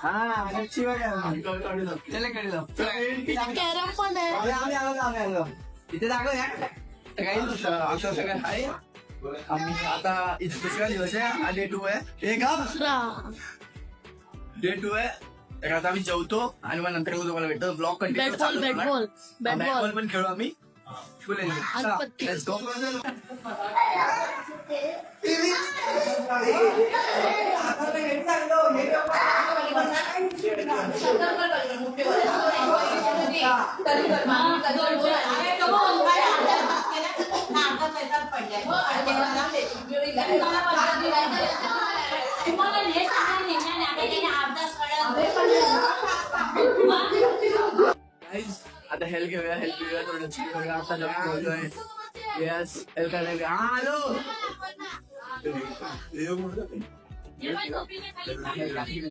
हा नक्षी बघा त्याला कळलं कॅरम पण आहे. आम्ही आलो इथे दाखव काही असं सगळं आहे. आम्ही आता इथे दुसरा दिवस आहे. डे 2 आहे. एक डे 2 आहे. तर आता आम्ही जेवतो आणि मग नंतर तुम्हाला भेटतो. ब्लॉग कंटिन्यू बॅटबॉल पण खेळू आम्ही. फुल एन्जॉय. Let's go. आता हेल्प घेऊया थोडं आता बोलतोय. येस हेल्प करायला. हा हॅलो